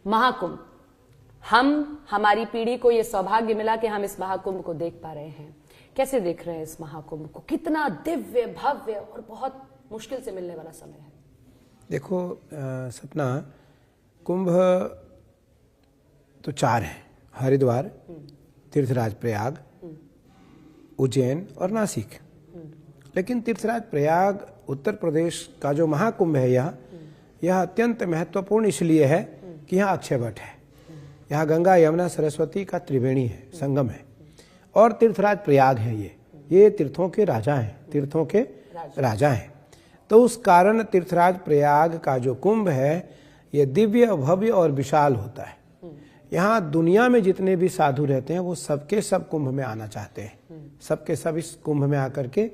महाकुंभ, हमारी पीढ़ी को यह सौभाग्य मिला कि हम इस महाकुंभ को देख पा रहे हैं। कैसे देख रहे हैं इस महाकुंभ को? कितना दिव्य, भव्य और बहुत मुश्किल से मिलने वाला समय है। देखो सपना, कुंभ तो 4 हैं: हरिद्वार, तीर्थराज प्रयाग, उज्जैन और नासिक। लेकिन तीर्थराज प्रयाग उत्तर प्रदेश का जो महाकुंभ है, यह अत्यंत महत्वपूर्ण इसलिए है कि यहाँ अक्षय वट है। यहाँ गंगा, यमुना, सरस्वती का त्रिवेणी है, संगम है। और तीर्थराज प्रयाग है, ये तीर्थों के राजा हैं, तीर्थों के राजा हैं। तो उस कारण तीर्थराज प्रयाग का जो कुंभ है, ये दिव्य, भव्य और विशाल होता है। यहाँ दुनिया में जितने भी साधु रहते हैं, वो सबके सब कुंभ में आना चाहते हैं। सबके सब इस कुंभ में आकर के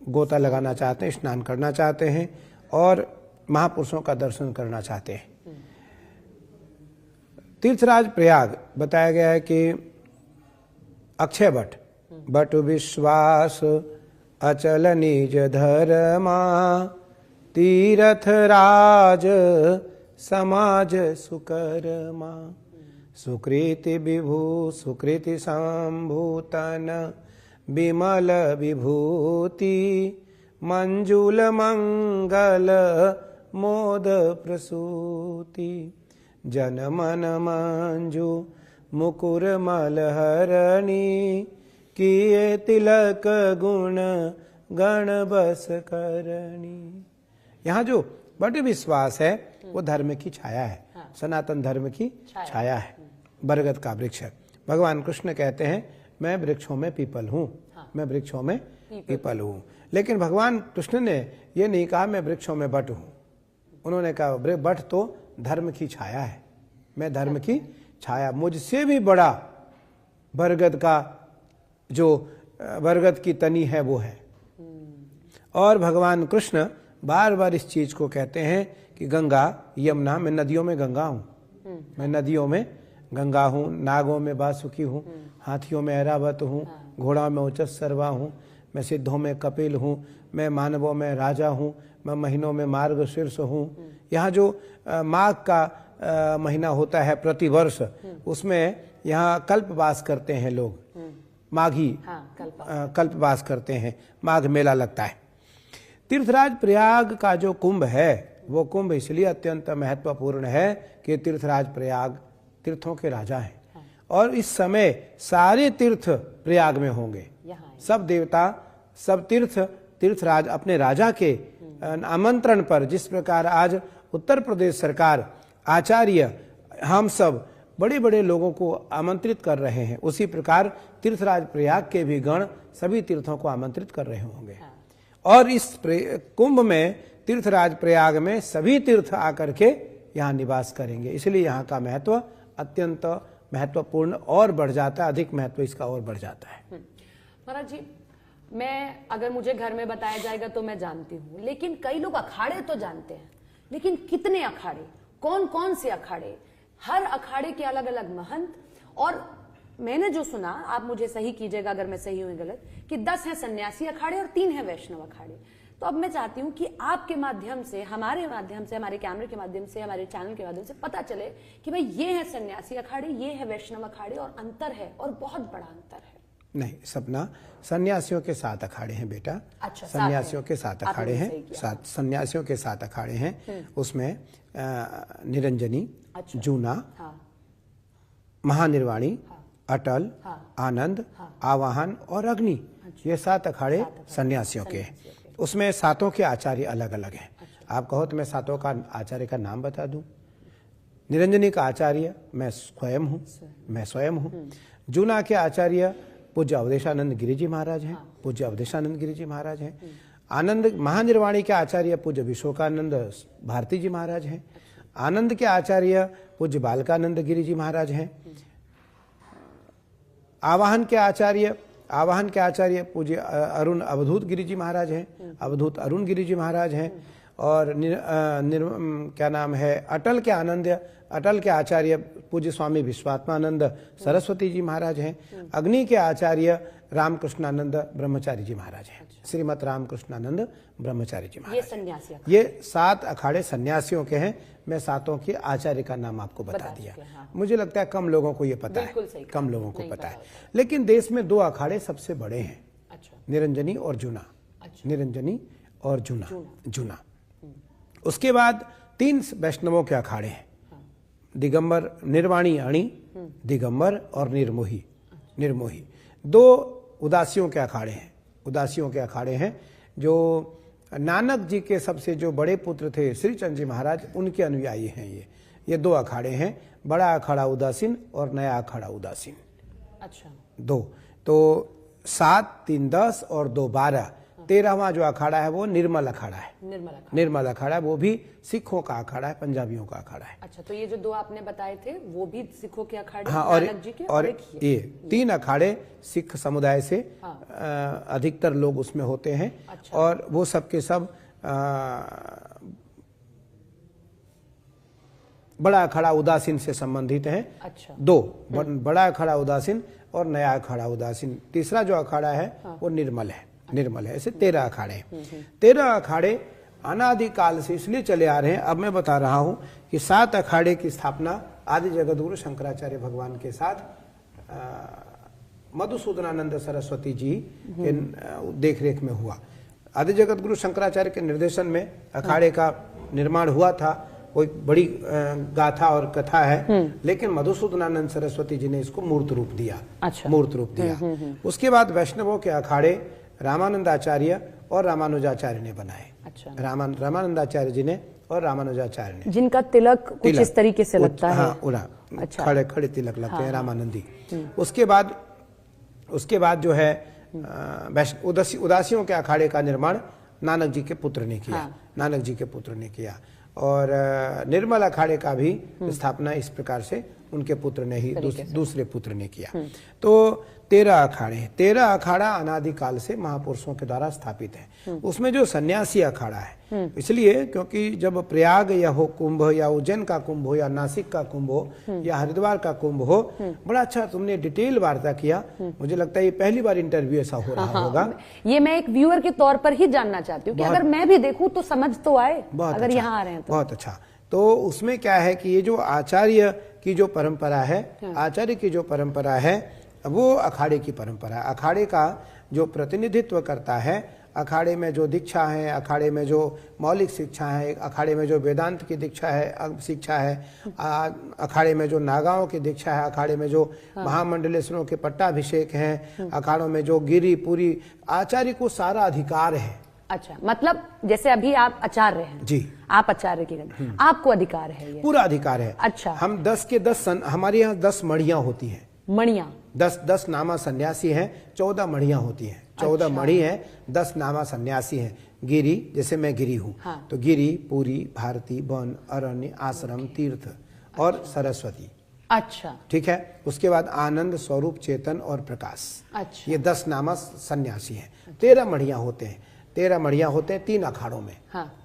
गोता लगाना चाहते हैं, स्नान करना चाहते हैं और महापुरुषों का दर्शन करना चाहते हैं। तीर्थराज प्रयाग बताया गया है कि अक्षय वट, बट विश्वास अचल निज धर्मा, तीर्थ राज समाज सुकर्मा, सुकृति विभू सुकृति संभूतन, विमल विभूति मंजुल मंगल मोद प्रसूति, जन मन मंजू मुकुर मलहरणी, किए तिलक गुण गण बस करणी। यहाँ जो बट विश्वास है वो धर्म की छाया है, सनातन धर्म की छाया है। बरगद का वृक्ष है। भगवान कृष्ण कहते हैं मैं वृक्षों में पीपल हूँ, मैं वृक्षों में पीपल हूँ। लेकिन भगवान कृष्ण ने ये नहीं कहा मैं वृक्षों में बट हूँ। उन्होंने कहा बट तो धर्म की छाया है, मैं धर्म की छाया, मुझसे भी बड़ा बरगद का जो बरगद की तनी है वो है। और भगवान कृष्ण बार बार इस चीज को कहते हैं कि गंगा, यमुना, मैं नदियों में गंगा हूँ, मैं नदियों में गंगा हूँ, नागों में वासुकी हूँ, हाथियों में ऐरावत हूँ, घोड़ा में उचस सर्वा हूँ, मैं सिद्धों में कपिल हूँ, मैं मानवों में राजा हूँ, मैं महीनों में मार्गशीर्ष हूँ। यहाँ जो माघ का महीना होता है प्रतिवर्ष, उसमें यहाँ कल्पवास करते हैं लोग, माघी कल्पवास करते हैं, माघ मेला लगता है। तीर्थराज प्रयाग का जो कुंभ है, वो कुंभ इसलिए अत्यंत महत्वपूर्ण है कि तीर्थराज प्रयाग तीर्थों के राजा हैं। और इस समय सारे तीर्थ प्रयाग में होंगे, सब देवता, सब तीर्थराज अपने राजा के आमंत्रण पर, जिस प्रकार आज उत्तर प्रदेश सरकार, आचार्य, हम सब बड़े बड़े लोगों को आमंत्रित कर रहे हैं, उसी प्रकार तीर्थराज प्रयाग के भी गण सभी तीर्थों को आमंत्रित कर रहे होंगे। और इस कुंभ में, तीर्थराज प्रयाग में सभी तीर्थ आकर के यहाँ निवास करेंगे। इसलिए यहाँ का महत्व अत्यंत महत्वपूर्ण और बढ़ जाता है, अधिक महत्व इसका और बढ़ जाता है। महाराज जी, मैं अगर मुझे घर में बताया जाएगा तो मैं जानती हूँ, लेकिन कई लोग अखाड़े तो जानते हैं, लेकिन कितने अखाड़े, कौन कौन से अखाड़े, हर अखाड़े के अलग अलग महंत। और मैंने जो सुना, आप मुझे सही कीजिएगा अगर मैं सही हूं गलत, कि 10 हैं सन्यासी अखाड़े और 3 हैं वैष्णव अखाड़े। तो अब मैं चाहती हूं कि आपके माध्यम से, हमारे माध्यम से, हमारे कैमरे के माध्यम से, हमारे चैनल के माध्यम से पता चले कि भाई ये है सन्यासी अखाड़े, ये है वैष्णव अखाड़े, और अंतर है, और बहुत बड़ा अंतर है। नहीं सपना, सन्यासियों के 7 अखाड़े हैं बेटा। अच्छा, सन्यासियों के 7 अखाड़े हैं, 7 सन्यासियों के 7 अखाड़े हैं। उसमें निरंजनी, जूना, महानिर्वाणी, अटल, आनंद, आवाहन और अग्नि, ये 7 अखाड़े सन्यासियों के हैं। उसमें 7 के आचार्य अलग अलग हैं। आप कहो तो मैं 7 का आचार्य का नाम बता दूं। निरंजनी का आचार्य मैं स्वयं हूँ। जूना के आचार्य पूज्य अवधेशानंद गिरि जी महाराज हैं, पूज्य अवधेशानंद गिरि जी महाराज हैं। आनंद महानिर्वाणी के आचार्य पूज्य विश्वकानंद भारती जी महाराज हैं। आनंद के आचार्य पूज्य बालकानंद गिरि जी महाराज हैं। आवाहन के आचार्य पूज्य अरुण अवधूत गिरि जी महाराज हैं, अवधूत अरुण गिरि जी महाराज हैं। और क्या नाम है, अटल के आनंद अटल के आचार्य पूज्य स्वामी विश्वात्मानंद सरस्वती जी महाराज हैं। अग्नि के आचार्य रामकृष्णानंद ब्रह्मचारी जी महाराज हैं। श्रीमद रामकृष्णानंद ब्रह्मचारी जी महाराज। ये सन्यासी ये 7 अखाड़े सन्यासियों के हैं। मैं 7 के आचार्य का नाम आपको बता दिया। हाँ। मुझे लगता है कम लोगों को ये पता बिल्कुल है, सही कम लोगों को नहीं पता है। होता। लेकिन देश में 2 अखाड़े सबसे बड़े हैं, अच्छा निरंजनी और जूना। अच्छा। निरंजनी और जूना। उसके बाद 3 वैष्णवों के अखाड़े हैं, दिगंबर, निर्वाणी अणी, दिगंबर और निर्मोही। 2 उदासियों के अखाड़े हैं। उदासियों के अखाड़े हैं जो नानक जी के सबसे जो बड़े पुत्र थे श्री चंद जी महाराज, उनके अनुयायी हैं। ये 2 अखाड़े हैं, बड़ा अखाड़ा उदासीन और नया अखाड़ा उदासीन। अच्छा 2 तो 7, 3, 10 और 2, 12। 13वां जो अखाड़ा है वो निर्मल अखाड़ा है। निर्मल अखाड़ा, वो भी सिखों का अखाड़ा है, पंजाबियों का अखाड़ा है। अच्छा, तो ये जो 2 आपने बताए थे वो भी सिखों के अखाड़े? हाँ, नानक जी के और एक ये 3 अखाड़े सिख समुदाय से अधिकतर लोग उसमें होते हैं। अच्छा। और वो सब के सब बड़ा अखाड़ा उदासीन से संबंधित हैं। अच्छा। 2 बड़ा अखाड़ा उदासीन और नया अखाड़ा उदासीन। तीसरा जो अखाड़ा है वो निर्मल है। ऐसे 13 अखाड़े हैं। 13 अखाड़े अनादिकाल से इसलिए चले आ रहे हैं। अब मैं बता रहा हूं कि 7 अखाड़े की स्थापना आदि जगतगुरु शंकराचार्य भगवान के साथ मधुसूदनानंद सरस्वती जी के देखरेख में हुआ। आदि जगतगुरु शंकराचार्य के निर्देशन में अखाड़े का निर्माण हुआ था। कोई बड़ी गाथा और कथा है, लेकिन मधुसूदनानंद सरस्वती जी ने इसको मूर्त रूप दिया। अच्छा। मूर्त रूप दिया। उसके बाद वैष्णवों के अखाड़े रामानंदाचार्य और रामानुजाचार्य ने बनाए। अच्छा। रामानंदाचार्य जी ने और रामानुजाचार्य ने, जिनका तिलक कुछ इस तरीके से लगता है। हाँ, अच्छा। खड़े तिलक लगते हैं, रामानंदी। उसके बाद जो है उदासियों के अखाड़े का निर्माण नानक जी के पुत्र ने किया। और निर्मल अखाड़े का भी स्थापना इस प्रकार से उनके पुत्र ने ही, दूसरे पुत्र ने किया। तो 13 अखाड़े हैं। 13 अखाड़ा अनादिकाल से महापुरुषों के द्वारा स्थापित है। उसमें जो सन्यासी अखाड़ा है, इसलिए क्योंकि जब प्रयाग या हो कुंभ, या उज्जैन का कुंभ हो, या नासिक का कुंभ हो, या हरिद्वार का कुंभ हो, बड़ा अच्छा तुमने डिटेल वार्ता किया। मुझे लगता है ये पहली बार इंटरव्यू ऐसा हो रहा होगा। ये मैं एक व्यूअर के तौर पर ही जानना चाहती हूँ कि अगर मैं भी देखूं तो समझ तो आए, अगर यहाँ आ रहे हैं तो। बहुत अच्छा। तो उसमें क्या है कि ये जो आचार्य की जो परंपरा है, आचार्य की जो परंपरा है, वो अखाड़े की परंपरा। अखाड़े का जो प्रतिनिधित्व करता है, अखाड़े में जो दीक्षा है, अखाड़े में जो मौलिक शिक्षा है, अखाड़े में जो वेदांत की शिक्षा है, अखाड़े में जो नागाओं की दीक्षा है, अखाड़े में जो महामंडलेश्वरों के पट्टाभिषेक हैं, अखाड़ों में जो गिरी पूरी, आचार्य को सारा अधिकार है। अच्छा, मतलब जैसे अभी आप आचार्य हैं जी, आप आचार्य की गति, आपको अधिकार है ये? पूरा अधिकार है। अच्छा। हम 10 के 10 हमारे यहाँ 10 मढ़ियां होती हैं। मणियां 10 नामा सन्यासी हैं, 14 मढ़ियां होती हैं। 14 मढ़ी हैं, 10 नामा सन्यासी हैं। गिरी, जैसे मैं गिरी हूँ, तो गिरी, पूरी, भारती, वन, अरण्य, आश्रम, तीर्थ और सरस्वती। अच्छा, ठीक है। उसके बाद आनंद, स्वरूप, चेतन और प्रकाश। अच्छा। ये 10 नामा सन्यासी हैं। 13 मढ़ियां होते हैं। 13 मढ़ियां होते हैं 3 अखाड़ों में।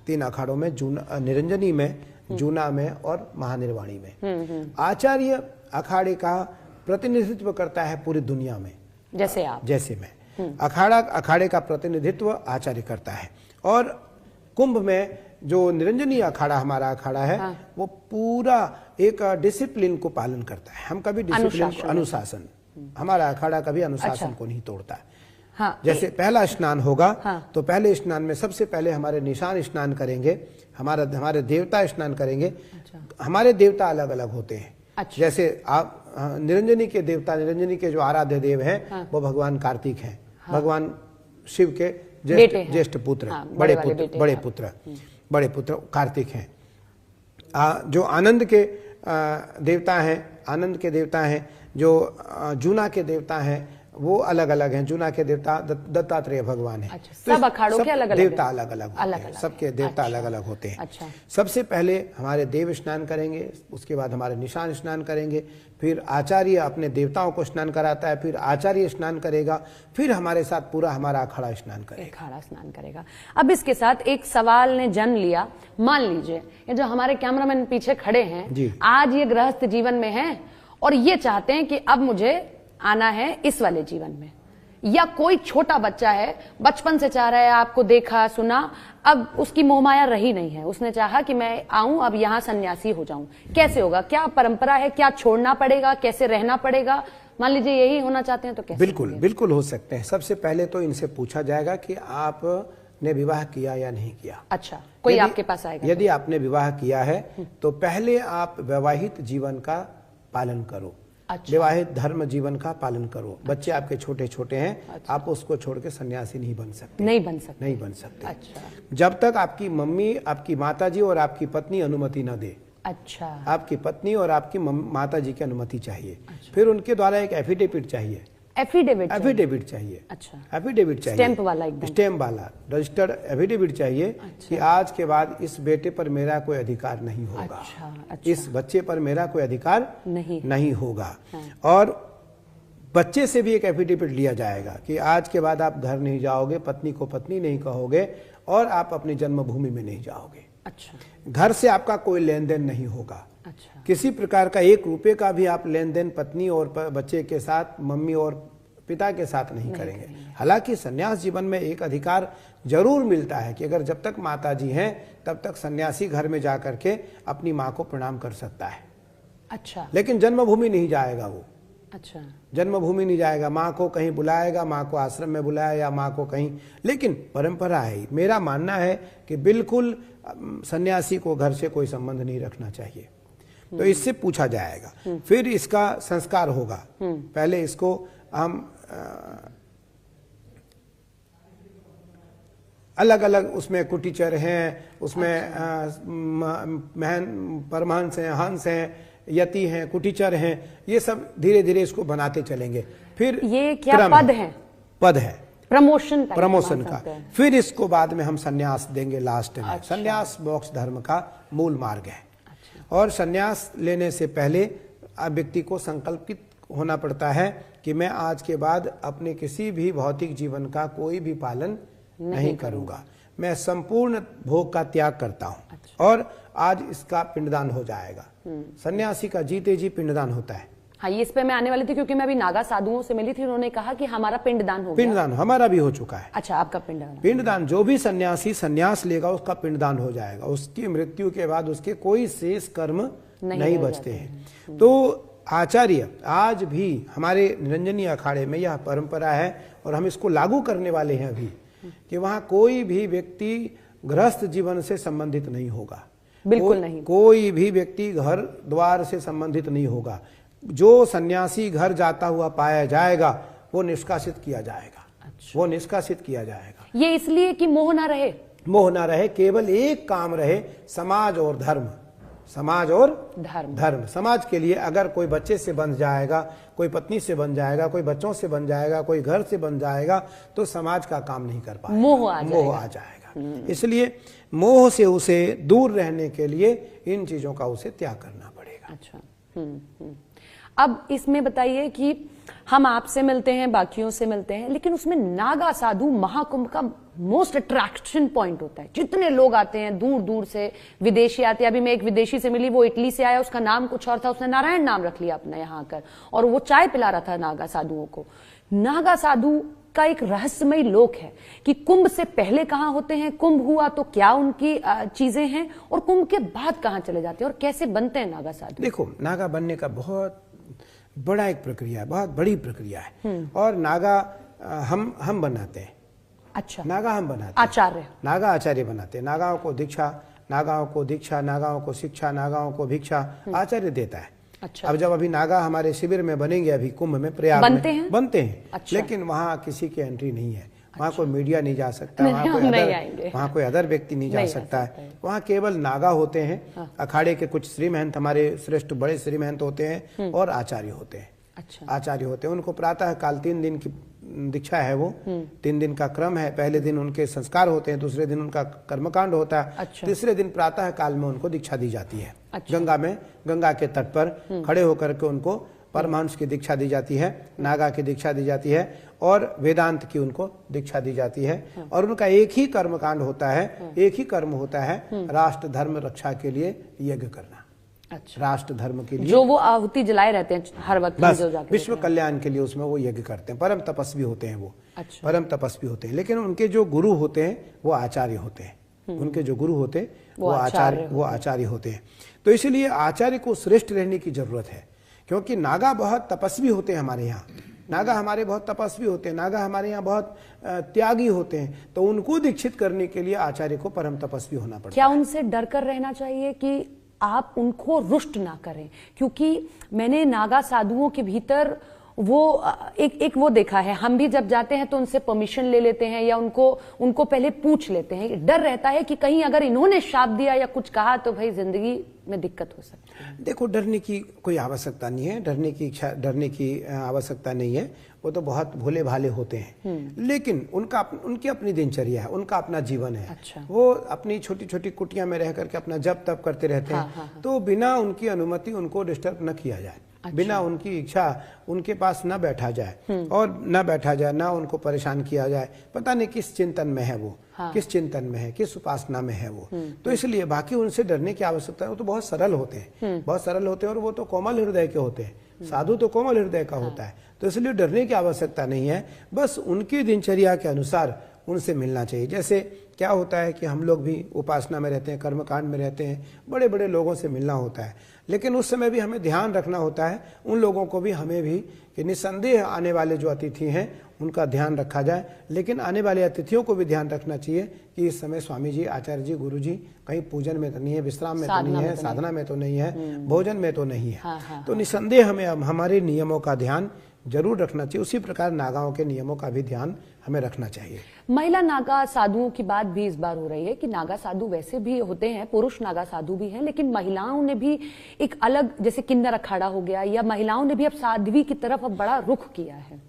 3 अखाड़ों में, निरंजनी में, जूना में और महानिर्वाणी में। आचार्य अखाड़े का प्रतिनिधित्व करता है पूरी दुनिया में, जैसे मैं। अखाड़े का प्रतिनिधित्व आचार्य करता है। और कुंभ में जो निरंजनी अखाड़ा हमारा अखाड़ा है, वो पूरा एक डिसिप्लिन को पालन करता है। हम कभी डिसिप्लिन, अनुशासन, हमारा अखाड़ा कभी अनुशासन को नहीं तोड़ता है। जैसे पहला स्नान होगा, तो पहले स्नान में सबसे पहले हमारे निशान स्नान करेंगे, हमारे देवता स्नान करेंगे। हमारे देवता अलग अलग होते हैं। जैसे आप निरंजनी के देवता, निरंजनी के जो आराध्य देव हैं, वो भगवान कार्तिक हैं। भगवान शिव के ज्येष्ठ पुत्र, बड़े पुत्र कार्तिक हैं। जो आनंद के देवता हैं, जो जूना के देवता हैं, वो अलग अलग हैं। जूना के देवता दत्तात्रेय भगवान है। अच्छा, सब अखाड़ों के अलग अलग देवता अलग अलग होते हैं, सबके देवता अलग अलग होते हैं। अच्छा। सबसे पहले हमारे देव स्नान करेंगे, उसके बाद हमारे निशान स्नान करेंगे, फिर आचार्य अपने देवताओं को स्नान कराता है, फिर आचार्य स्नान करेगा, फिर हमारे साथ पूरा हमारा अखाड़ा स्नान करेगा। अखाड़ा स्नान करेगा। अब इसके साथ एक सवाल ने जन्म लिया। मान लीजिए ये जो हमारे कैमरामैन पीछे खड़े हैं जी। आज ये गृहस्थ जीवन में हैं और ये चाहते हैं कि अब मुझे आना है इस वाले जीवन में, या कोई छोटा बच्चा है बचपन से चाह रहा है, आपको देखा सुना, अब उसकी मोहमाया रही नहीं है, उसने चाहा कि मैं आऊं अब यहां सन्यासी हो जाऊं, कैसे होगा? क्या परंपरा है? क्या छोड़ना पड़ेगा? कैसे रहना पड़ेगा? मान लीजिए यही होना चाहते हैं तो कैसे? बिल्कुल बिल्कुल हो सकते हैं। सबसे पहले तो इनसे पूछा जाएगा कि आपने विवाह किया या नहीं किया। अच्छा, कोई आपके पास आएगा? यदि आपने विवाह किया है तो पहले आप वैवाहिक जीवन का पालन करो। अच्छा। विवाहित धर्म जीवन का पालन करो। बच्चे आपके छोटे छोटे हैं, आप उसको छोड़ के सन्यासी नहीं बन सकते। नहीं बन सकते। नहीं बन सकते। अच्छा। जब तक आपकी मम्मी, आपकी माताजी और आपकी पत्नी अनुमति न दे। अच्छा। आपकी पत्नी और आपकी माताजी की अनुमति चाहिए। फिर उनके द्वारा एक एफिडेविट चाहिए। एफिडेविट चाहिए। अच्छा। एफिडेविट चाहिए, स्टैंप वाला, एकदम स्टैम्प वाला रजिस्टर्ड एफिडेविट चाहिए। अच्छा। कि आज के बाद इस बेटे पर मेरा कोई अधिकार नहीं होगा। अच्छा। इस बच्चे पर मेरा कोई अधिकार नहीं होगा। और बच्चे से भी एक एफिडेविट लिया जाएगा कि आज के बाद आप घर नहीं जाओगे, पत्नी को पत्नी नहीं कहोगे और आप अपनी जन्मभूमि में नहीं जाओगे। अच्छा। घर से आपका कोई लेन देन नहीं होगा। अच्छा। किसी प्रकार का 1 रुपए का भी आप लेन देन पत्नी और बच्चे के साथ, मम्मी और पिता के साथ नहीं करेंगे। हालांकि सन्यास जीवन में एक अधिकार जरूर मिलता है कि अगर जब तक माताजी हैं तब तक सन्यासी घर में जाकर के अपनी माँ को प्रणाम कर सकता है। अच्छा। लेकिन जन्मभूमि नहीं जाएगा वो। अच्छा। जन्मभूमि नहीं जाएगा। माँ को कहीं बुलाएगा, माँ को आश्रम में बुलाया या माँ को कहीं, लेकिन परंपरा है। मेरा मानना है कि बिल्कुल सन्यासी को घर से कोई संबंध नहीं रखना चाहिए। तो इससे पूछा जाएगा, फिर इसका संस्कार होगा। पहले इसको हम अलग अलग उसमें कुटीचर हैं, उसमें परमहंस हैं, हंस हैं, यति हैं, कुटीचर हैं, ये सब धीरे धीरे इसको बनाते चलेंगे। फिर ये क्या पद है? पद है, प्रमोशन का। फिर इसको बाद में हम सन्यास देंगे लास्ट में। अच्छा। सन्यास मोक्ष धर्म का मूल मार्ग है। अच्छा। और सन्यास लेने से पहले व्यक्ति को संकल्पित होना पड़ता है कि मैं आज के बाद अपने किसी भी भौतिक जीवन का कोई भी पालन नहीं करूंगा, मैं संपूर्ण भोग का त्याग करता हूं। अच्छा। और आज इसका पिंडदान हो जाएगा। सन्यासी का जीते जी पिंडदान होता है। हाँ, ये इस पे मैं आने वाली थी क्योंकि मैं अभी नागा साधुओं से मिली थी, उन्होंने कहा कि हमारा पिंडदान हो गया। पिंडदान हमारा भी हो चुका है। अच्छा, आपका पिंडदान जो भी सन्यासी सन्यास लेगा उसका पिंडदान हो जाएगा। उसकी मृत्यु के बाद उसके कोई शेष कर्म नहीं बचते हैं। तो आचार्य आज भी हमारे निरंजनी अखाड़े में यह परंपरा है और हम इसको लागू करने वाले हैं अभी, कि वहां कोई भी व्यक्ति गृहस्थ जीवन से संबंधित नहीं होगा। बिल्कुल नहीं। कोई भी व्यक्ति घर द्वार से संबंधित नहीं होगा। जो सन्यासी घर जाता हुआ पाया जाएगा वो निष्कासित किया जाएगा। अच्छा। वो निष्कासित किया जाएगा। ये इसलिए कि मोह ना रहे। मोह ना रहे, केवल एक काम रहे, समाज और धर्म। समाज और धर्म। समाज के लिए अगर कोई बच्चे से बन जाएगा, कोई पत्नी से बन जाएगा, कोई बच्चों से बन जाएगा, कोई घर से बन जाएगा, तो समाज का काम नहीं कर पाएगा, मोह आ जाएगा। इसलिए मोह से उसे दूर रहने के लिए इन चीजों का उसे त्याग करना पड़ेगा। अच्छा। अब इसमें बताइए कि हम आपसे मिलते हैं, बाकियों से मिलते हैं, लेकिन उसमें नागा साधु महाकुंभ का मोस्ट अट्रैक्शन पॉइंट होता है। जितने लोग आते हैं दूर दूर से, विदेशी आते हैं। अभी मैं एक विदेशी से मिली, वो इटली से आया, उसका नाम कुछ और था, उसने नारायण नाम रख लिया अपना यहाँ आकर, और वो चाय पिला रहा था नागा साधुओं को। नागा साधु का एक रहस्यमय लोक है कि कुंभ से पहले कहाँ होते हैं, कुंभ हुआ तो क्या उनकी चीजें हैं, और कुंभ के बाद कहाँ चले जाते हैं, और कैसे बनते हैं नागा साधु। देखो, नागा बनने का बहुत बड़ा एक प्रक्रिया है, बहुत बड़ी प्रक्रिया है। और नागा हम बनाते हैं। अच्छा। नागा हम बनाते हैं, आचार्य, नागा आचार्य बनाते हैं। नागाओं को दीक्षा, नागाओं को शिक्षा, नागाओं को भिक्षा आचार्य देता है। अच्छा। अब जब अभी नागा हमारे शिविर में बनेंगे, अभी कुंभ में प्रयाग बनते में हैं? बनते हैं। अच्छा। लेकिन वहाँ किसी की एंट्री नहीं है। वहाँ अच्छा। कोई मीडिया नहीं जा सकता, वहाँ कोई अदर व्यक्ति नहीं जा सकता है। वहाँ केवल नागा होते हैं। अखाड़े के कुछ श्रीमहंत, हमारे श्रेष्ठ बड़े श्रीमहंत होते हैं और आचार्य होते हैं। अच्छा। आचार्य होते हैं। उनको प्रातः काल 3 दिन की दीक्षा है, वो 3 दिन का क्रम है। पहले दिन उनके संस्कार होते हैं, दूसरे दिन उनका कर्मकांड होता है, अच्छा। तीसरे दिन प्रातः काल में उनको दीक्षा दी जाती है। अच्छा। गंगा में, गंगा के तट पर खड़े होकर के उनको परमहंस की दीक्षा दी जाती है, नागा की दीक्षा दी जाती है और वेदांत की उनको दीक्षा दी जाती है। और उनका एक ही कर्मकांड होता है, एक ही कर्म होता है, राष्ट्र धर्म रक्षा के लिए यज्ञ करना। अच्छा। राष्ट्र धर्म के लिए जो वो आहुति जलाए रहते हैं हर वक्त, बस जो जाके विश्व कल्याण के लिए उसमें वो यज्ञ करते हैं। परम तपस्वी होते हैं वो। अच्छा। परम तपस्वी होते हैं। लेकिन उनके जो गुरु होते हैं वो आचार्य होते हैं। उनके जो गुरु होते हैं वो आचार्य होते हैं। तो इसलिए आचार्य को श्रेष्ठ रहने की जरूरत है, क्योंकि नागा बहुत तपस्वी होते हैं हमारे यहाँ। नागा हमारे बहुत तपस्वी होते हैं, नागा हमारे यहाँ बहुत त्यागी होते हैं। तो उनको दीक्षित करने के लिए आचार्य को परम तपस्वी होना पड़ता है। क्या उनसे डर कर रहना चाहिए कि आप उनको रुष्ट ना करें? क्योंकि मैंने नागा साधुओं के भीतर वो एक वो देखा है, हम भी जब जाते हैं तो उनसे परमिशन ले लेते हैं या उनको पहले पूछ लेते हैं। डर रहता है कि कहीं अगर इन्होंने शाप दिया या कुछ कहा तो भाई जिंदगी में दिक्कत हो सकती है। देखो, डरने की कोई आवश्यकता नहीं है, डरने की आवश्यकता नहीं है। वो तो बहुत भोले भाले होते हैं, लेकिन उनकी अपनी दिनचर्या है, उनका अपना जीवन है। अच्छा। वो अपनी छोटी छोटी कुटिया में रह करके अपना जप तप करते रहते हैं। तो बिना उनकी अनुमति उनको डिस्टर्ब न किया जाए। अच्छा। बिना उनकी इच्छा उनके पास न बैठा जाए और न बैठा जाए, ना उनको परेशान किया जाए। पता नहीं किस चिंतन में है वो, किस चिंतन में है, किस उपासना में है वो। तो इसलिए बाकी उनसे डरने की आवश्यकता है। वो तो बहुत सरल होते हैं, बहुत सरल होते हैं और वो तो कोमल हृदय के होते हैं। साधु तो कोमल हृदय का होता है, तो इसलिए डरने की आवश्यकता नहीं है। बस उनकी दिनचर्या के अनुसार उनसे मिलना चाहिए। जैसे क्या होता है कि हम लोग भी उपासना में रहते हैं, कर्मकांड में रहते हैं, बड़े बड़े लोगों से मिलना होता है, लेकिन उस समय भी हमें ध्यान रखना होता है उन लोगों को भी, हमें भी, कि निस्संदेह आने वाले जो अतिथि हैं उनका ध्यान रखा जाए। लेकिन आने वाले अतिथियों को भी ध्यान रखना चाहिए कि इस समय स्वामी जी, आचार्य जी, गुरु जी कहीं पूजन में तो नहीं है, विश्राम में तो नहीं है, साधना में तो नहीं है, भोजन में तो नहीं है। तो निस्संदेह हमें हमारे नियमों का ध्यान जरूर रखना चाहिए। उसी प्रकार नागाओं के नियमों का भी ध्यान हमें रखना चाहिए। महिला नागा साधुओं की बात भी इस बार हो रही है कि नागा साधु वैसे भी होते हैं, पुरुष नागा साधु भी हैं, लेकिन महिलाओं ने भी एक अलग, जैसे किन्नर अखाड़ा हो गया, या महिलाओं ने भी अब साध्वी की तरफ अब बड़ा रुख किया है।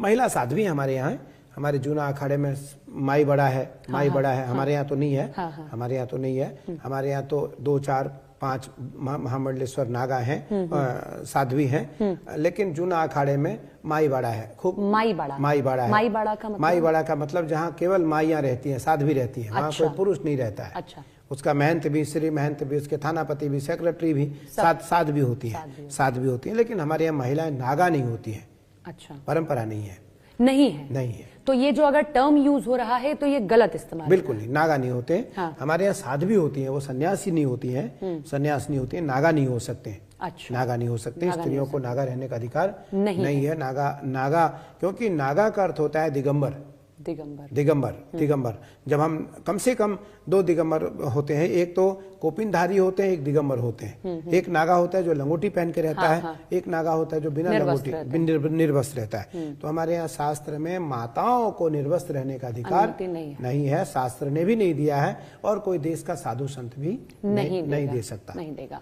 महिला साध्वी हमारे यहाँ है। हमारे जूना अखाड़े में माई बड़ा है, माई बड़ा है। हमारे यहाँ तो नहीं है, हमारे यहाँ तो नहीं है। हमारे यहाँ तो 2, 4, 5 महामंडलेश्वर नागा हैं, साध्वी हैं। लेकिन जूना अखाड़े में माई बड़ा है, खूब माई बड़ा है। माई बड़ा का मतलब जहाँ केवल माइयाँ रहती हैं, साध्वी रहती हैं, वहाँ कोई पुरुष नहीं रहता है। अच्छा। उसका महंत भी, श्री महंत भी, उसके थानापति भी, सेक्रेटरी भी साध्वी होती है, साध्वी होती है। लेकिन हमारे यहाँ महिलाएं नागा नहीं होती है। अच्छा। परंपरा नहीं है, नहीं है। तो ये जो अगर टर्म यूज हो रहा है तो ये गलत इस्तेमाल। बिल्कुल नहीं, नागा नहीं होते। हाँ। हमारे यहाँ साध्वी होती है, वो सन्यासी नहीं होती है, सन्यास नहीं होती है, नागा नहीं हो सकते। अच्छा। नागा नहीं हो सकते, स्त्रियों को नागा रहने का अधिकार नहीं है। नागा क्योंकि नागा का अर्थ होता है दिगंबर। जब हम कम से कम 2 दिगंबर होते हैं, एक तो कोपिनधारी होते हैं, एक दिगंबर होते हैं। एक नागा होता है जो लंगोटी पहन के रहता है, एक नागा होता है जो बिना लंगोटी, निर्वस्त्र रहता है। तो हमारे यहाँ शास्त्र में माताओं को निर्वस्त्र रहने का अधिकार नहीं है, शास्त्र ने भी नहीं दिया है, और कोई देश का साधु संत भी नहीं दे सकता, नहीं देगा।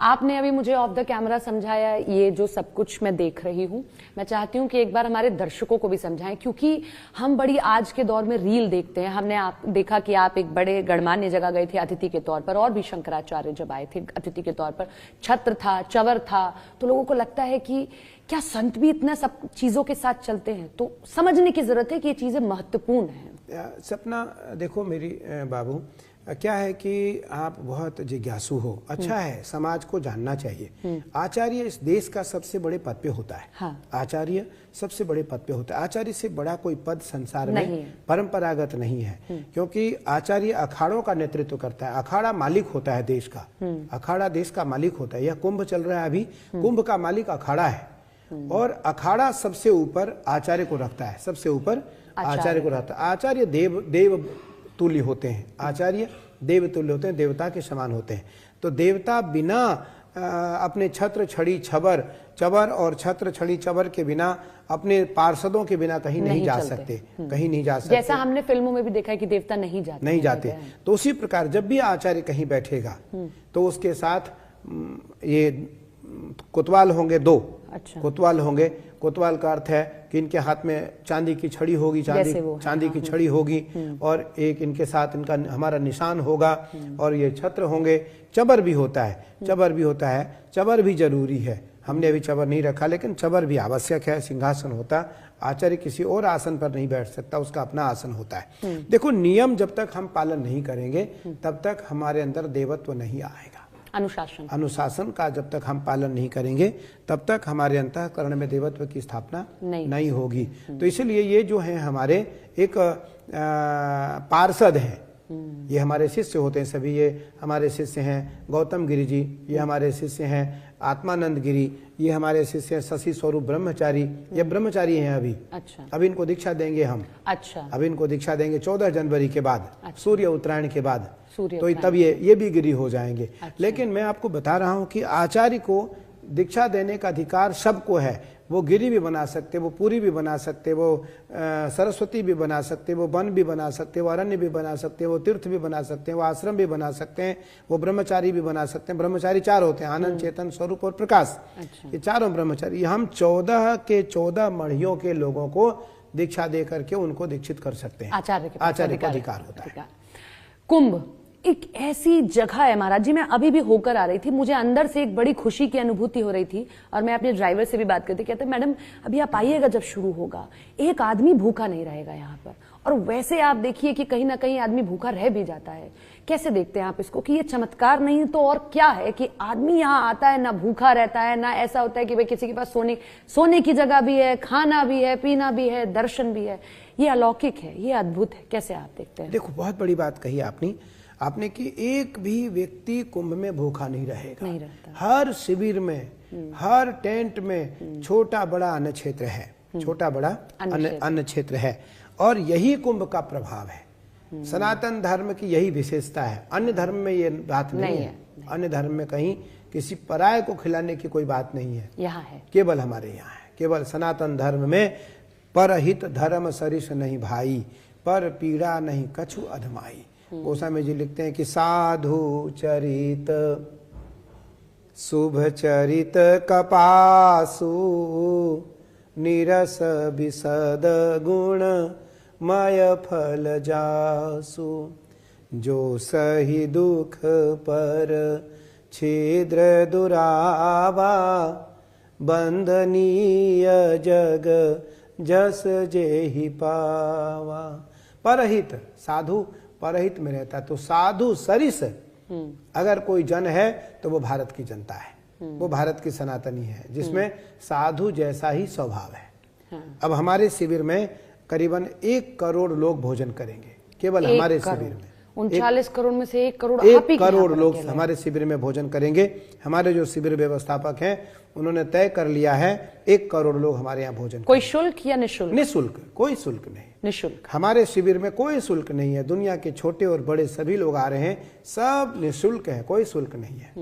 आपने अभी मुझे ऑफ द कैमरा समझाया ये जो सब कुछ मैं देख रही हूँ, मैं चाहती हूँ कि एक बार हमारे दर्शकों को भी समझाएं, क्योंकि हम बड़ी आज के दौर में रील देखते हैं। हमने देखा कि आप एक बड़े गणमान्य जगह गए थे अतिथि के तौर पर, और भी शंकराचार्य जब आए थे अतिथि के तौर पर, छत्र था, चवर था, तो लोगों को लगता है कि क्या संत भी इतना सब चीजों के साथ चलते हैं? तो समझने की जरूरत है कि ये चीजें महत्वपूर्ण हैं। सपना देखो मेरी बाबू, क्या है कि आप बहुत जिज्ञासु हो, अच्छा है, समाज को जानना चाहिए। आचार्य इस देश का सबसे बड़े पद पे होता है। हाँ। आचार्य सबसे बड़े पद पे होता है। आचार्य से बड़ा कोई पद संसार में परंपरागत नहीं है, क्योंकि आचार्य अखाड़ों का नेतृत्व करता है। अखाड़ा मालिक होता है देश का, अखाड़ा देश का मालिक होता है। यह कुंभ चल रहा है अभी, कुंभ का मालिक अखाड़ा है, और अखाड़ा सबसे ऊपर आचार्य को रखता है, सबसे ऊपर आचार्य को रखता है। आचार्य देव तुल्य होते हैं, आचार्य देव तुल्य होते हैं, देवता के समान होते हैं। तो देवता बिना अपने छत्र छड़ी चबर और छत्र छड़ी चबर के बिना, अपने पार्षदों के बिना कहीं नहीं जा सकते, कहीं नहीं जा सकते। जैसा हमने फिल्मों में भी देखा है कि देवता नहीं जाते। तो उसी प्रकार जब भी आचार्य कहीं बैठेगा तो उसके साथ ये कोतवाल होंगे 2, अच्छा। कोतवाल होंगे। कोतवाल का अर्थ है कि इनके हाथ में चांदी की छड़ी होगी, चांदी की छड़ी होगी, और एक इनके साथ इनका हमारा निशान होगा, और ये छत्र होंगे। चबर भी होता है, चबर भी जरूरी है। हमने अभी चबर नहीं रखा, लेकिन चबर भी आवश्यक है। सिंहासन होता, आचार्य किसी और आसन पर नहीं बैठ सकता, उसका अपना आसन होता है। देखो, नियम जब तक हम पालन नहीं करेंगे तब तक हमारे अंदर देवत्व नहीं आएगा। अनुशासन का जब तक हम पालन नहीं करेंगे तब तक हमारे अंतःकरण में देवत्व की स्थापना नहीं होगी। तो इसलिए ये जो है हमारे एक पार्षद हैं, ये हमारे शिष्य होते हैं सभी। ये हमारे शिष्य हैं गौतम गिरि जी, ये हमारे शिष्य हैं आत्मानंद गिरी, ये हमारे शिष्य हैं शशि स्वरूप ब्रह्मचारी, ये ब्रह्मचारी हैं अभी। अच्छा। अभी इनको दीक्षा देंगे हम। अच्छा। अभी इनको दीक्षा देंगे 14 जनवरी के बाद। अच्छा। सूर्य उत्तरायण के बाद। तो तब ये भी गिरी हो जाएंगे। अच्छा। लेकिन मैं आपको बता रहा हूं कि आचार्य को दीक्षा देने का अधिकार सबको है। वो गिरी भी बना सकते, वो पूरी भी बना सकते, वो सरस्वती भी बना सकते, वो वन भी बना सकते, वो अरण्य भी बना सकते, वो तीर्थ भी बना सकते हैं, वो आश्रम भी बना सकते हैं, वो ब्रह्मचारी भी बना सकते हैं। ब्रह्मचारी 4 होते हैं, आनंद, चेतन, स्वरूप और प्रकाश। अच्छा। ये चारों ब्रह्मचारी। हम 14 के 14 मढ़ियों के लोगों को दीक्षा दे करके उनको दीक्षित कर सकते हैं। आचार्य का अधिकार होता है। कुंभ एक ऐसी जगह है महाराज जी, मैं अभी भी होकर आ रही थी, मुझे अंदर से एक बड़ी खुशी की अनुभूति हो रही थी, और मैं अपने ड्राइवर से भी बात करती, कहते मैडम अभी आप आइएगा, जब शुरू होगा एक आदमी भूखा नहीं रहेगा यहाँ पर। और वैसे आप देखिए कि कहीं ना कहीं आदमी भूखा रह भी जाता है। कैसे देखते हैं आप इसको कि ये चमत्कार नहीं तो और क्या है कि आदमी यहाँ आता है, ना भूखा रहता है, ना ऐसा होता है कि भाई किसी के पास सोने की जगह भी है, खाना भी है, पीना भी है, दर्शन भी है। ये अलौकिक है, ये अद्भुत है। कैसे आप देखते हैं? देखो, बहुत बड़ी बात कही आपने कि एक भी व्यक्ति कुंभ में भूखा नहीं रहेगा, नहीं रहता। हर शिविर में, हर टेंट में छोटा बड़ा अन्न क्षेत्र है, छोटा बड़ा अन्न क्षेत्र है, और यही कुंभ का प्रभाव है। सनातन धर्म की यही विशेषता है। अन्य धर्म में ये बात नहीं है। अन्य धर्म में कहीं किसी पराये को खिलाने की कोई बात नहीं है, यहाँ है, केवल हमारे यहाँ है। केवल सनातन धर्म में परहित धर्म सरिस नहीं भाई, पर पीड़ा नहीं कछु अधमाई। गोस्वामी जी लिखते हैं कि साधु चरित शुभ चरित कपासु, निरस विशद गुण मय फल जासु। जो सही दुख पर छिद्र दुरावा, बंधनीय जग जस जेहि पावा। परहित, साधु परहित में रहता है, तो साधु सरिस अगर कोई जन है तो वो भारत की जनता है, वो भारत की सनातनी है, जिसमें साधु जैसा ही स्वभाव है। अब हमारे शिविर में करीबन 1 करोड़ लोग भोजन करेंगे, केवल हमारे शिविर में 39 करोड़ में से 1 करोड़ 1 करोड़ लोग हमारे शिविर में भोजन करेंगे। हमारे जो शिविर व्यवस्थापक हैं उन्होंने तय कर लिया है 1 करोड़ लोग हमारे यहाँ भोजन। कोई शुल्क या निःशुल्क? निःशुल्क, कोई शुल्क नहीं, निःशुल्क। हमारे शिविर में कोई शुल्क नहीं है। दुनिया के छोटे और बड़े सभी लोग आ रहे हैं, सब निःशुल्क है, कोई शुल्क नहीं है,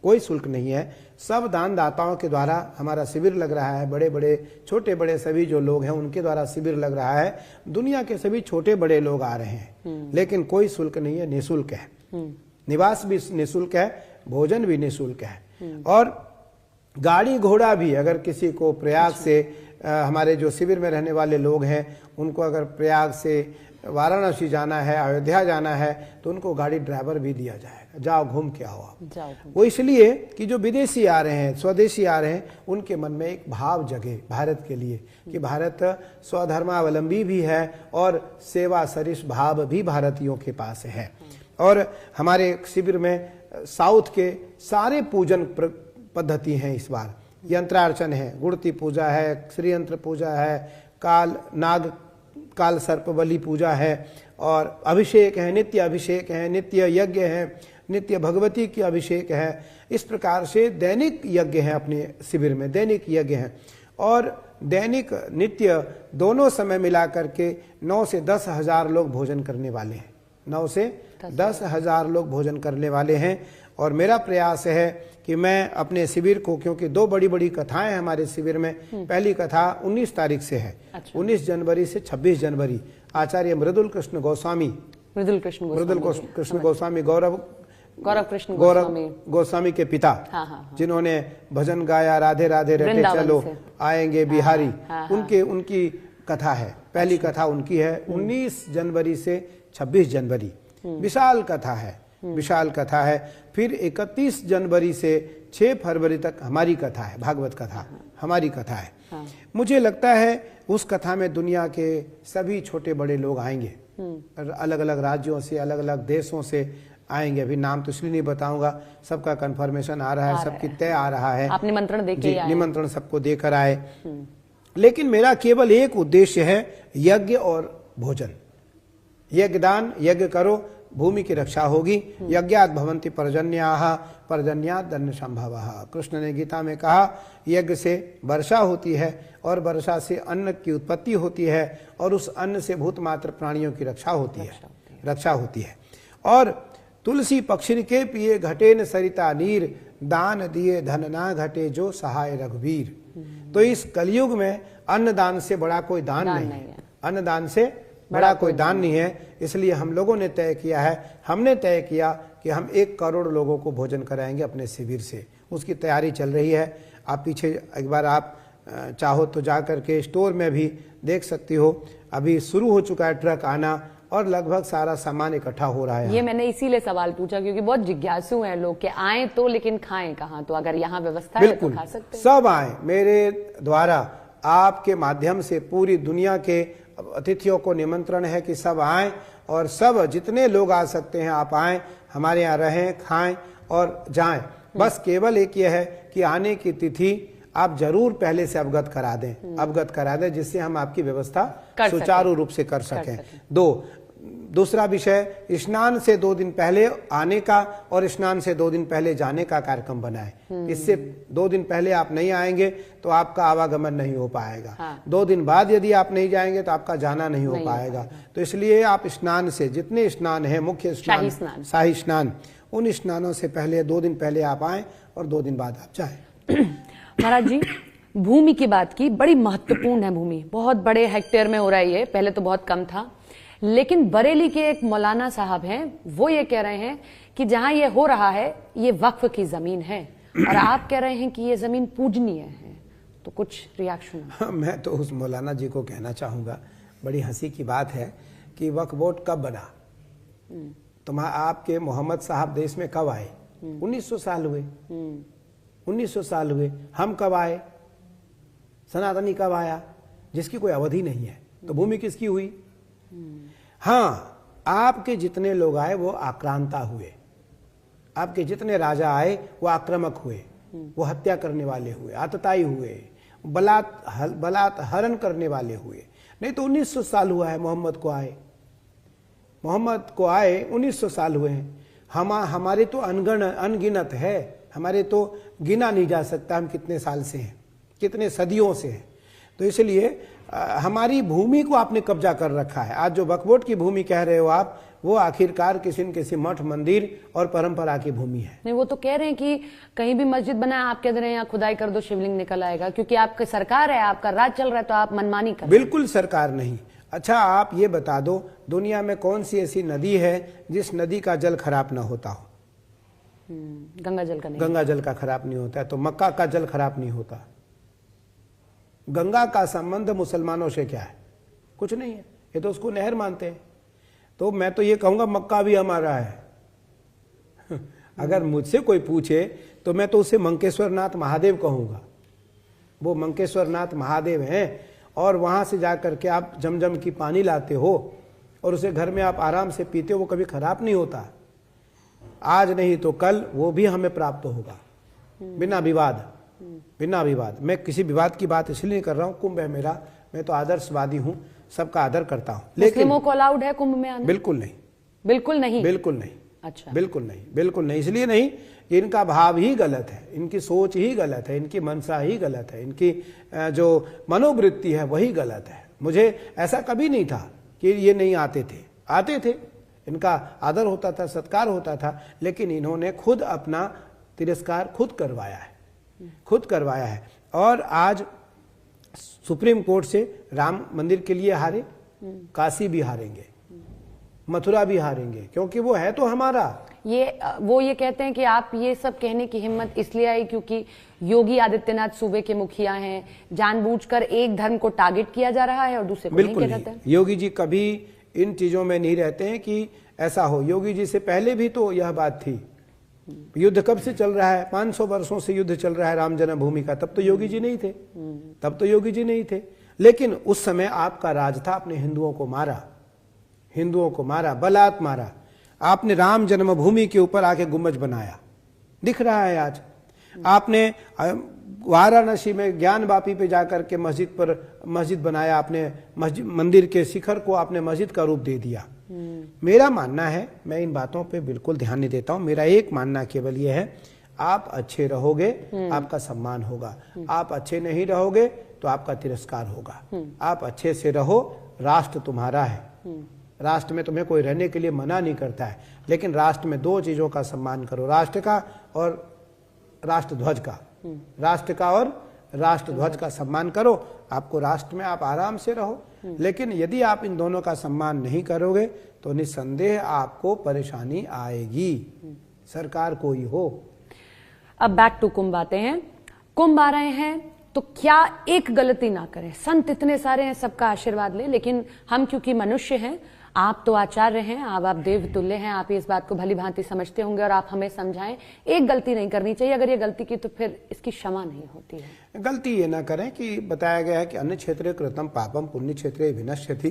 कोई शुल्क नहीं है। सब दानदाताओं के द्वारा हमारा शिविर लग रहा है। बड़े बड़े छोटे बड़े सभी जो लोग हैं उनके द्वारा शिविर लग रहा है। दुनिया के सभी छोटे बड़े लोग आ रहे हैं, लेकिन कोई शुल्क नहीं है, निःशुल्क है। निवास भी निःशुल्क है, भोजन भी निःशुल्क है, और गाड़ी घोड़ा भी अगर किसी को प्रयाग से हमारे जो शिविर में रहने वाले लोग हैं उनको अगर प्रयाग से वाराणसी जाना है, अयोध्या जाना है, तो उनको गाड़ी ड्राइवर भी दिया जाएगा। जाओ घूम के आओ आप। वो इसलिए कि जो विदेशी आ रहे हैं, स्वदेशी आ रहे हैं, उनके मन में एक भाव जगे भारत के लिए कि भारत स्वधर्मावलंबी भी है और सेवा सरिस भाव भी भारतीयों के पास है। और हमारे शिविर में साउथ के सारे पूजन पद्धति हैं। इस बार यंत्रार्चन है, गुड़ती पूजा है, श्रीयंत्र पूजा है, काल सर्प बलि पूजा है, और अभिषेक है, नित्य अभिषेक है, नित्य यज्ञ है, नित्य भगवती की अभिषेक है। इस प्रकार से दैनिक यज्ञ है अपने शिविर में, दैनिक यज्ञ है। और दैनिक नित्य दोनों समय मिला करके 9 से 10 हजार लोग भोजन करने वाले हैं। 9 से 10 हजार लोग भोजन करने वाले हैं। और मेरा प्रयास है कि मैं अपने शिविर को, क्योंकि 2 बड़ी बड़ी कथाएं हैं हमारे शिविर में। पहली कथा 19 तारीख से है। अच्छा। 19 जनवरी से 26 जनवरी आचार्य मृदुल कृष्ण गोस्वामी गौरव गौरव कृष्ण गोस्वामी के पिता, हाँ। जिन्होंने भजन गाया राधे राधे रटे चलो आएंगे बिहारी, उनकी कथा है, पहली कथा उनकी है। 19 जनवरी से 26 जनवरी विशाल कथा है, विशाल कथा है। फिर 31 जनवरी से 6 फरवरी तक हमारी कथा है, भागवत कथा हमारी कथा है। मुझे लगता है उस कथा में दुनिया के सभी छोटे बड़े लोग आएंगे, अलग अलग राज्यों से, अलग अलग देशों से आएंगे। अभी नाम तो इसलिए नहीं बताऊंगा, सबका कंफर्मेशन आ रहा है, सबकी तय आ रहा है। आप निमंत्रण देके आए? निमंत्रण सबको देकर आए। लेकिन मेरा केवल एक उद्देश्य है, यज्ञ और भोजन। यज्ञ दान, यज्ञ करो, भूमि की रक्षा होगी। यज्ञात भवन्ति पर्जन्याः, पर्जन्यात् अन्न संभवः। कृष्ण ने गीता में कहा, यज्ञ से वर्षा होती है और वर्षा से अन्न की उत्पत्ति होती है और उस अन्न से भूतमात्र प्राणियों की रक्षा होती है। और तुलसी पक्षिन के पिए घटे न सरिता नीर, दान दिए धन ना घटे जो सहाय रघुवीर। तो इस कलयुग में अन्नदान से बड़ा कोई दान नहीं है, अन्नदान से बड़ा कोई दान नहीं है। इसलिए हम लोगों ने तय किया है, हमने तय किया कि हम 1 करोड़ लोगों को भोजन कराएंगे अपने शिविर से। उसकी तैयारी चल रही है। आप पीछे एक बार आप चाहो तो जा करके स्टोर में भी देख सकती हो, अभी शुरू हो चुका है ट्रक आना और लगभग सारा सामान इकट्ठा हो रहा है। ये मैंने इसीलिए सवाल पूछा क्योंकि बहुत जिज्ञासु हैं लोग कि आए तो लेकिन खाएं कहाँ। तो अगर यहाँ व्यवस्था है तो खा सकते हैं। सब आए, मेरे द्वारा आपके माध्यम से पूरी दुनिया के अतिथियों को निमंत्रण है कि सब आएं और सब जितने लोग आ सकते हैं आप आएं, हमारे यहाँ रहें, खाएं और जाएं। बस केवल एक ये है कि आने की तिथि आप जरूर पहले से अवगत करा दें, जिससे हम आपकी व्यवस्था सुचारू रूप से कर सकें। दूसरा विषय, स्नान से 2 दिन पहले आने का और स्नान से 2 दिन पहले जाने का कार्यक्रम बनाएं। इससे 2 दिन पहले आप नहीं आएंगे तो आपका आवागमन नहीं हो पाएगा। 2 दिन बाद यदि आप नहीं जाएंगे तो आपका जाना नहीं हो पाएगा। तो इसलिए आप स्नान से, जितने स्नान है, मुख्य स्नान, शाही स्नान, उन स्नानों से पहले 2 दिन पहले आप आए और 2 दिन बाद आप जाएं। महाराज जी, भूमि की बात की, बड़ी महत्वपूर्ण है भूमि, बहुत बड़े हेक्टेयर में हो रहा है ये, पहले तो बहुत कम था। लेकिन बरेली के एक मौलाना साहब हैं, वो ये कह रहे हैं कि जहां ये हो रहा है ये वक्फ की जमीन है और आप कह रहे हैं कि ये जमीन पूजनीय है। तो कुछ रिएक्शन? मैं तो उस मौलाना जी को कहना चाहूंगा, बड़ी हंसी की बात है कि वक्फ बोर्ड कब बना? आपके मोहम्मद साहब देश में कब आए? 1900 साल हुए। 1900 साल हुए। हम कब आए? सनातनी कब आया? जिसकी कोई अवधि नहीं है। तो भूमि किसकी हुई? हाँ, आपके जितने लोग आए वो आक्रांता हुए, आपके जितने राजा आए वो आक्रामक हुए, वो हत्या करने वाले हुए, आतताई हुए, बलात्हरण करने वाले हुए। नहीं तो 1900 साल हुआ है मोहम्मद को आए 1900 साल हुए हैं। हमारे तो अनगिनत है, हमारे तो गिना नहीं जा सकता हम कितने साल से हैं, कितने सदियों से हैं। तो इसलिए हमारी भूमि को आपने कब्जा कर रखा है। आज जो वक्फ बोर्ड की भूमि कह रहे हो आप, वो आखिरकार किसी न किसी मठ, मंदिर और परंपरा की भूमि है। नहीं, वो तो कह रहे हैं कि कहीं भी मस्जिद बनाए, आप कह रहे हैं यहाँ खुदाई कर दो, शिवलिंग निकल आएगा, क्योंकि आपकी सरकार है, आपका राज चल रहा है, तो आप मनमानी कर। बिल्कुल सरकार नहीं। अच्छा, आप ये बता दो, दुनिया में कौन सी ऐसी नदी है जिस नदी का जल खराब ना होता हो? गंगा जल का नहीं। गंगा जल का खराब नहीं होता है, तो मक्का का जल खराब नहीं होता। गंगा का संबंध मुसलमानों से क्या है? कुछ नहीं है, ये तो उसको नहर मानते हैं। तो मैं तो ये कहूंगा मक्का भी हमारा है। अगर मुझसे कोई पूछे तो मैं तो उसे मंकेश्वर नाथ महादेव कहूंगा। वो मंकेश्वर नाथ महादेव हैं और वहां से जाकर के आप जमजम की पानी लाते हो और उसे घर में आप आराम से पीते हो, वो कभी खराब नहीं होता। आज नहीं तो कल वो भी हमें प्राप्त होगा, बिना विवाद। बिना विवाद। मैं किसी विवाद की बात इसलिए नहीं कर रहा हूँ, कुंभ है मेरा, मैं तो आदर्शवादी हूँ, सबका आदर करता हूँ। लेकिन मुस्लिमों को अलाउड है कुंभ में आना? बिल्कुल नहीं। बिल्कुल नहीं? बिल्कुल नहीं। अच्छा, बिल्कुल नहीं, बिल्कुल नहीं। इसलिए नहीं कि इनका भाव ही गलत है, इनकी सोच ही गलत है, इनकी मनसा ही गलत है, इनकी जो मनोवृत्ति है वही गलत है। मुझे ऐसा कभी नहीं था कि ये नहीं आते थे, इनका आदर होता था, सत्कार होता था, लेकिन इन्होंने खुद अपना तिरस्कार खुद करवाया है। और आज सुप्रीम कोर्ट से राम मंदिर के लिए हारे, काशी भी हारेंगे। मथुरा भी हारेंगे, क्योंकि वो है तो हमारा। वो ये कहते हैं कि आप ये सब कहने की हिम्मत इसलिए आई क्योंकि योगी आदित्यनाथ सूबे के मुखिया हैं, जानबूझकर एक धर्म को टारगेट किया जा रहा है और दूसरे को नहीं किया जाता है। योगी जी कभी इन चीजों में नहीं रहते हैं कि ऐसा हो। योगी जी से पहले भी तो यह बात थी। युद्ध कब से चल रहा है? 500 वर्षों से युद्ध चल रहा है राम जन्मभूमि का। तब तो योगी जी नहीं थे। लेकिन उस समय आपका राज था, आपने हिंदुओं को मारा, बलात् मारा। आपने राम जन्मभूमि के ऊपर आके गुम्बज बनाया, दिख रहा है आज। आपने वाराणसी में ज्ञान वापी पे जाकर के मस्जिद बनाया, आपने मंदिर के शिखर को आपने मस्जिद का रूप दे दिया। मेरा मानना है, मैं इन बातों पे बिल्कुल ध्यान नहीं देता हूं, मेरा एक मानना केवल ये है, आप अच्छे रहोगे आपका सम्मान होगा, आप अच्छे नहीं रहोगे तो आपका तिरस्कार होगा। आप अच्छे से रहो, राष्ट्र तुम्हारा है, राष्ट्र में तुम्हें कोई रहने के लिए मना नहीं करता है, लेकिन राष्ट्र में दो चीजों का सम्मान करो, राष्ट्र का और राष्ट्रध्वज का। राष्ट्र का और राष्ट्रध्वज का सम्मान करो, आपको राष्ट्र में आप आराम से रहो। लेकिन यदि आप इन दोनों का सम्मान नहीं करोगे तो निस्संदेह आपको परेशानी आएगी, सरकार कोई हो। अब बैक टू कुंभ आते हैं। कुंभ आ रहे हैं तो क्या एक गलती ना करें। संत इतने सारे हैं, सबका आशीर्वाद लें, लेकिन हम क्योंकि मनुष्य हैं, आप तो आचार्य हैं, आप देव तुल्य हैं, आप इस बात को भली भांति समझते होंगे और आप हमें समझाएं। एक गलती नहीं करनी चाहिए, अगर ये गलती की तो फिर इसकी क्षमा नहीं होती है। गलती ये ना करें कि बताया गया है कि अन्य क्षेत्रे कृतम पापम पुण्य क्षेत्रे विनश्यति,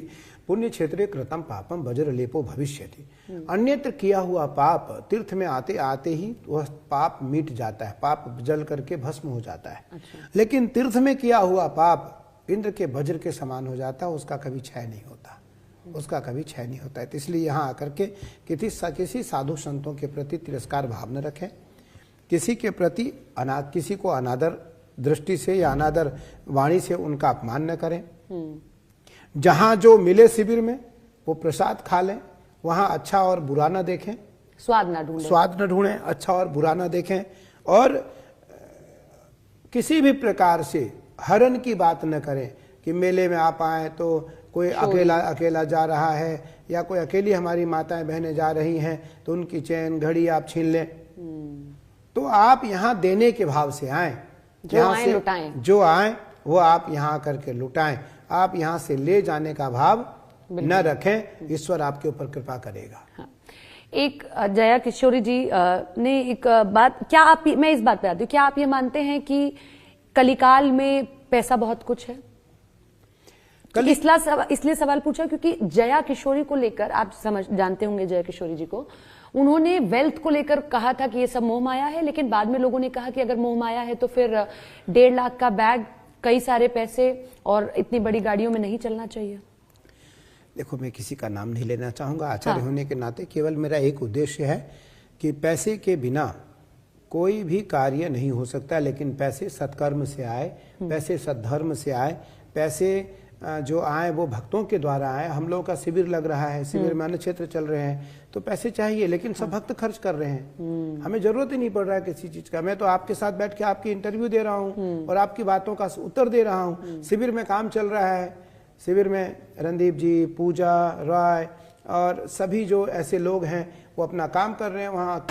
पुण्य क्षेत्रे कृतम पापम वज्रलेपो भविष्यति। अन्यत्र किया हुआ पाप तीर्थ में आते आते ही वह पाप मिट जाता है, पाप जल करके भस्म हो जाता है। अच्छा। लेकिन तीर्थ में किया हुआ पाप इंद्र के वज्र के समान हो जाता है, उसका कभी क्षय नहीं होता, है। तो इसलिए यहाँ आकर के किसी साधु संतों के प्रति तिरस्कार भाव न रखें, किसी के प्रति किसी को अनादर दृष्टि से या अनादर वाणी से उनका अपमान न करें। जहां जो मिले शिविर में वो प्रसाद खा लें, वहां अच्छा और बुरा न देखें, स्वाद न ढूंढें, अच्छा और बुरा न देखें, और किसी भी प्रकार से हरण की बात न करें कि मेले में आप आए तो कोई अकेला जा रहा है या कोई अकेली हमारी माताएं बहनें जा रही हैं तो उनकी चैन घड़ी आप छीन लें। तो आप यहाँ देने के भाव से आए, जो आए वो आप यहाँ करके लुटाएं, आप यहाँ से ले जाने का भाव न रखें, ईश्वर आपके ऊपर कृपा करेगा। हाँ। एक जया किशोरी जी ने एक बात, क्या आप, मैं इस बात पे आती हूँ, क्या आप ये मानते हैं कि कलिकाल में पैसा बहुत कुछ है? इसलिए सवाल पूछा क्योंकि जया किशोरी को लेकर, आप जानते होंगे जया किशोरी जी को, उन्होंने वेल्थ को लेकर कहा था कि ये सब मोह माया है, लेकिन बाद में लोगों ने कहा कि अगर मोह माया है तो फिर 1.5 लाख का बैग, कई सारे पैसे और इतनी बड़ी गाड़ियों में नहीं चलना चाहिए। देखो, मैं किसी का नाम नहीं लेना चाहूंगा, आचार्य होने के नाते केवल मेरा एक उद्देश्य है कि पैसे के बिना कोई भी कार्य नहीं हो सकता, लेकिन पैसे सत्कर्म से आए, पैसे सद्धर्म से आए, पैसे जो आए वो भक्तों के द्वारा आए। हम लोगों का शिविर लग रहा है, शिविर में अन्य क्षेत्र चल रहे हैं तो पैसे चाहिए, लेकिन सब भक्त खर्च कर रहे हैं, हमें जरूरत ही नहीं पड़ रहा है किसी चीज का। मैं तो आपके साथ बैठ के आपकी इंटरव्यू दे रहा हूँ और आपकी बातों का उत्तर दे रहा हूँ। शिविर में काम चल रहा है, शिविर में रणदीप जी, पूजा रॉय और सभी जो ऐसे लोग हैं वो अपना काम कर रहे हैं वहाँ।